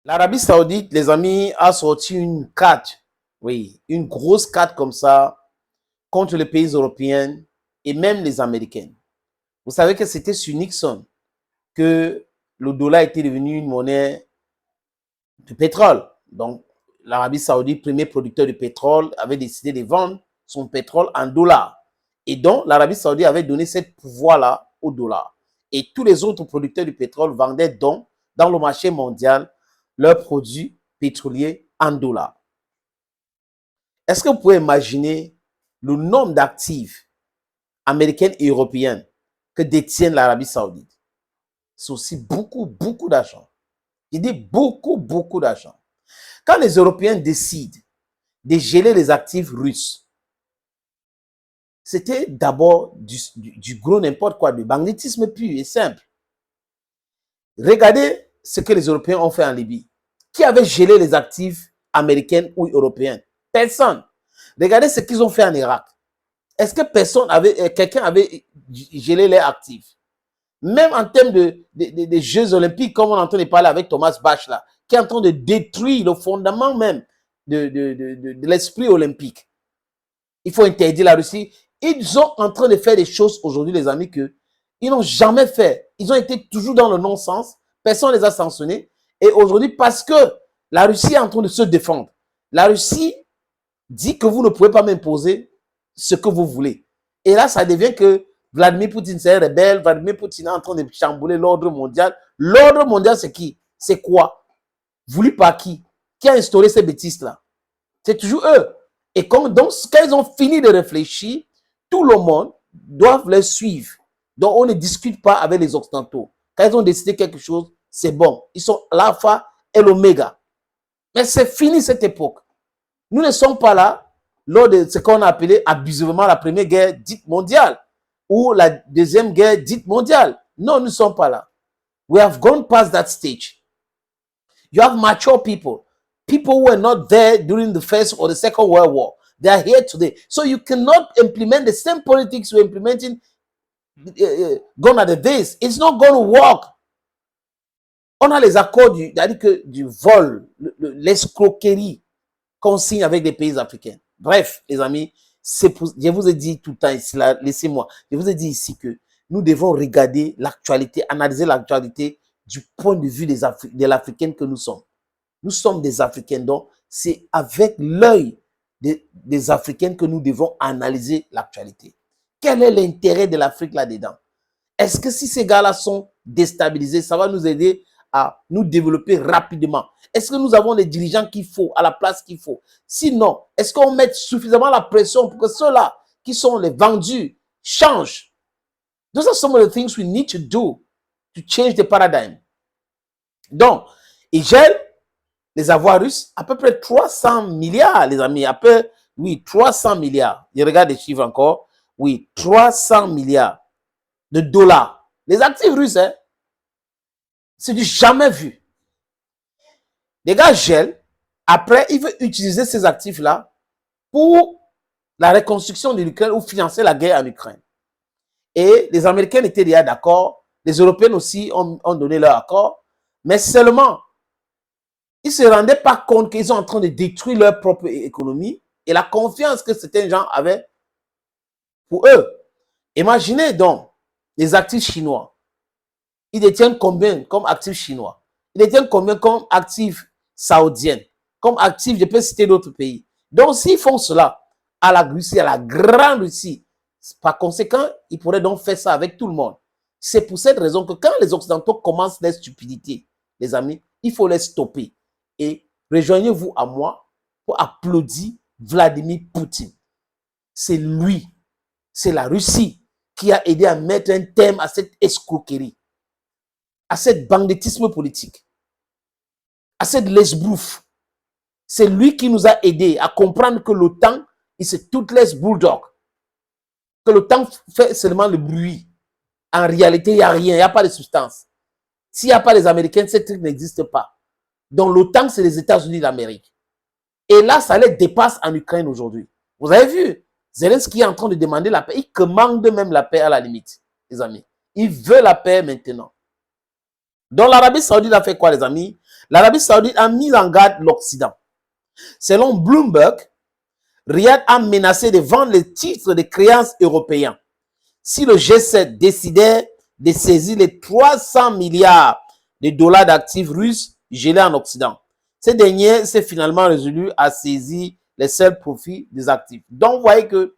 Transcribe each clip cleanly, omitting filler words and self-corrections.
L'Arabie Saoudite, les amis, a sorti une carte, oui, une grosse carte comme ça, contre les pays européens et même les Américains. Vous savez que c'était sur Nixon que le dollar était devenu une monnaie de pétrole. Donc, l'Arabie Saoudite, premier producteur de pétrole, avait décidé de vendre son pétrole en dollars. Et donc, l'Arabie Saoudite avait donné ce pouvoir-là au dollar. Et tous les autres producteurs de pétrole vendaient donc dans le marché mondial leurs produits pétroliers en dollars. Est-ce que vous pouvez imaginer le nombre d'actifs américains et européens que détiennent l'Arabie Saoudite? C'est aussi beaucoup, beaucoup d'argent. Il dit beaucoup, beaucoup d'argent. Quand les Européens décident de geler les actifs russes, c'était d'abord du gros n'importe quoi, du banditisme pur et simple. Regardez ce que les Européens ont fait en Libye. Qui avait gelé les actifs américains ou européens? Personne. Regardez ce qu'ils ont fait en Irak. Est-ce que quelqu'un avait gelé les actifs? Même en termes de Jeux olympiques, comme on est en train de parler avec Thomas Bach, là, qui est en train de détruire le fondement même de l'esprit olympique. Il faut interdire la Russie. Ils sont en train de faire des choses aujourd'hui, les amis, que ils n'ont jamais fait. Ils ont été toujours dans le non-sens. Personne ne les a sanctionnés. Et aujourd'hui, parce que la Russie est en train de se défendre, la Russie dit que vous ne pouvez pas m'imposer ce que vous voulez. Et là, ça devient que Vladimir Poutine, c'est un rebelle. Vladimir Poutine est en train de chambouler l'ordre mondial. L'ordre mondial, c'est qui? C'est quoi? Voulu par qui? Qui a instauré ces bêtises-là? C'est toujours eux. Et donc, quand ils ont fini de réfléchir, tout le monde doit les suivre. Donc, on ne discute pas avec les Occidentaux. Quand ils ont décidé quelque chose, c'est bon. Ils sont l'alpha et l'oméga. Mais c'est fini cette époque. Nous ne sommes pas là lors de ce qu'on a appelé abusivement la première guerre dite mondiale ou la deuxième guerre dite mondiale. Non, nous ne sommes pas là. We have gone past that stage. You have mature people. People who were not there during the First or the Second World War. They are here today. So you cannot implement the same politics you're implementing gone are the days. It's not going to work. On a les accords du vol, l'escroquerie qu'on signe avec des pays africains. Bref, les amis, je vous ai dit tout le temps ici, laissez-moi, je vous ai dit ici que nous devons regarder l'actualité, analyser l'actualité du point de vue de l'Africaine que nous sommes. Nous sommes des Africains, donc c'est avec l'œil des Africains que nous devons analyser l'actualité. Quel est l'intérêt de l'Afrique là-dedans? Est-ce que si ces gars-là sont déstabilisés, ça va nous aider à nous développer rapidement? Est-ce que nous avons les dirigeants qu'il faut, à la place qu'il faut? Sinon, est-ce qu'on met suffisamment la pression pour que ceux-là qui sont les vendus changent? Those are some of the things we need to do to change the paradigm. Donc, ils gèlent les avoirs russes, à peu près 300 milliards, les amis. Oui, 300 milliards. Je regarde les chiffres encore. Oui, 300 milliards de dollars. Les actifs russes, hein, c'est du jamais vu. Les gars gèlent. Après, ils veulent utiliser ces actifs-là pour la reconstruction de l'Ukraine ou financer la guerre en Ukraine. Et les Américains étaient déjà d'accord. Les Européens aussi ont donné leur accord. Mais seulement, ils ne se rendaient pas compte qu'ils sont en train de détruire leur propre économie et la confiance que certains gens avaient pour eux. Imaginez donc les actifs chinois. Ils détiennent combien comme actifs chinois? Ils détiennent combien comme actifs saoudiens? Comme actifs, je peux citer d'autres pays. Donc, s'ils font cela à la Russie, à la grande Russie, par conséquent, ils pourraient donc faire ça avec tout le monde. C'est pour cette raison que quand les Occidentaux commencent les stupidités, les amis, il faut les stopper. Et rejoignez-vous à moi pour applaudir Vladimir Poutine. C'est lui, c'est la Russie qui a aidé à mettre un terme à cette escroquerie, à cette banditisme politique, à cette lesbrouffe. C'est lui qui nous a aidés à comprendre que l'OTAN, c'est toute les bulldog. Que l'OTAN fait seulement le bruit. En réalité, il n'y a rien, il n'y a pas de substance. S'il n'y a pas les Américains, ce truc n'existe pas. Donc l'OTAN, c'est les États-Unis d'Amérique. Et là, ça les dépasse en Ukraine aujourd'hui. Vous avez vu, Zelensky est en train de demander la paix. Il commande même la paix à la limite, les amis. Il veut la paix maintenant. Donc l'Arabie Saoudite a fait quoi, les amis? l'Arabie Saoudite a mis en garde l'Occident. Selon Bloomberg, Riyad a menacé de vendre les titres de créances européens si le G7 décidait de saisir les 300 milliards de dollars d'actifs russes gelés en Occident. Ces derniers s'est finalement résolu à saisir les seuls profits des actifs. Donc, vous voyez que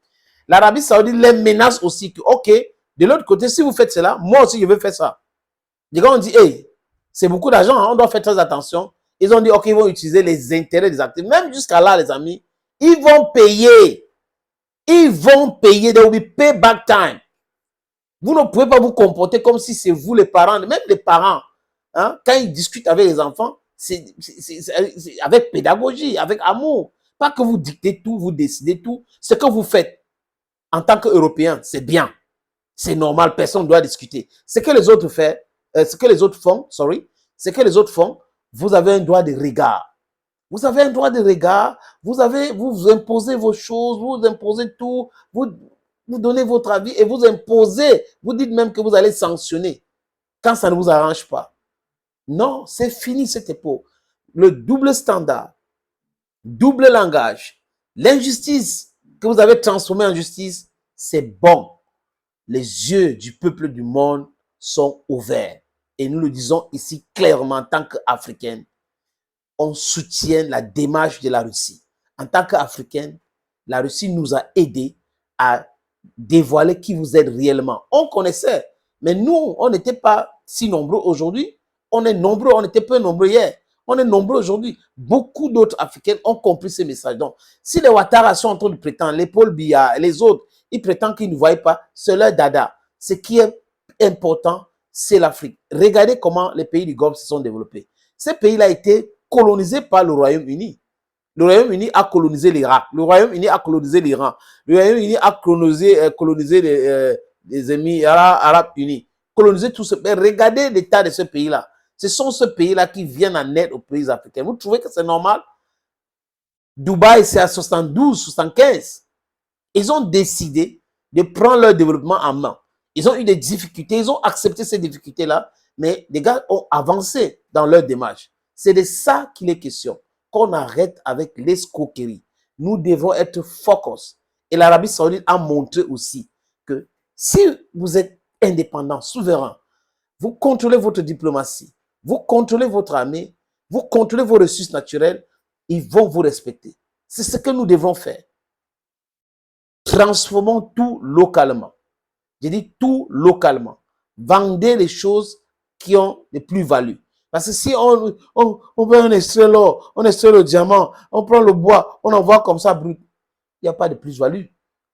l'Arabie Saoudite les menace aussi que, ok, de l'autre côté, si vous faites cela, moi aussi, je veux faire ça. Les gars ont dit, hey, c'est beaucoup d'argent, hein, on doit faire très attention. Ils ont dit, ok, ils vont utiliser les intérêts des actifs. Même jusqu'à là, les amis, ils vont payer. Ils vont payer. They will be pay back time. Vous ne pouvez pas vous comporter comme si c'est vous les parents. Même les parents, hein, quand ils discutent avec les enfants, c'est avec pédagogie, avec amour. Pas que vous dictez tout, vous décidez tout. Ce que vous faites en tant qu'Européen, c'est bien. C'est normal, personne ne doit discuter. Ce que les autres font, ce que les autres font, vous avez un droit de regard. Vous avez un droit de regard, vous imposez vos choses, vous imposez tout, vous donnez votre avis et vous imposez, vous dites même que vous allez sanctionner quand ça ne vous arrange pas. Non, c'est fini cette époque. Le double standard, double langage, l'injustice que vous avez transformée en justice, c'est bon. Les yeux du peuple du monde sont ouverts. Et nous le disons ici clairement en tant qu'Africains. On soutient la démarche de la Russie. En tant qu'Africains, la Russie nous a aidés à dévoiler qui vous êtes réellement. On connaissait, mais nous, on n'était pas si nombreux aujourd'hui. On est nombreux, on était peu nombreux hier. On est nombreux aujourd'hui. Beaucoup d'autres Africains ont compris ces messages. Donc, si les Ouattara sont en train de prétendre, les Paul Biya et les autres, ils prétendent qu'ils ne voient pas, c'est leur dada. Ce qui est important, c'est l'Afrique. Regardez comment les pays du Golfe se sont développés. Ces pays-là étaient colonisés par le Royaume-Uni. Le Royaume-Uni a colonisé l'Irak. Le Royaume-Uni a colonisé l'Iran. Le Royaume-Uni a colonisé les Émirats arabes unis. Colonisé tout ce pays. Regardez l'état de ce pays-là. Ce sont ces pays-là qui viennent en aide aux pays africains. Vous trouvez que c'est normal? Dubaï, c'est à 72, 75. Ils ont décidé de prendre leur développement en main. Ils ont eu des difficultés, ils ont accepté ces difficultés-là, mais les gars ont avancé dans leur démarche. C'est de ça qu'il est question, qu'on arrête avec l'escroquerie. Nous devons être focus. Et l'Arabie Saoudite a montré aussi que si vous êtes indépendant, souverain, vous contrôlez votre diplomatie, vous contrôlez votre armée, vous contrôlez vos ressources naturelles, ils vont vous respecter. C'est ce que nous devons faire. Transformons tout localement. Je dis tout localement. Vendez les choses qui ont des plus-values. Parce que si on veut extrait l'or, on extrait le diamant, on prend le bois, on envoie comme ça brut, il n'y a pas de plus-value.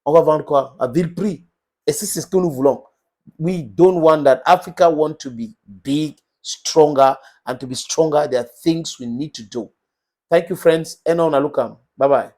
On va vendre quoi? À vil prix. Et c'est ce que nous voulons. We don't want that. Africa wants to be big, stronger, and to be stronger, there are things we need to do. Thank you, friends. And on a look. Bye-bye.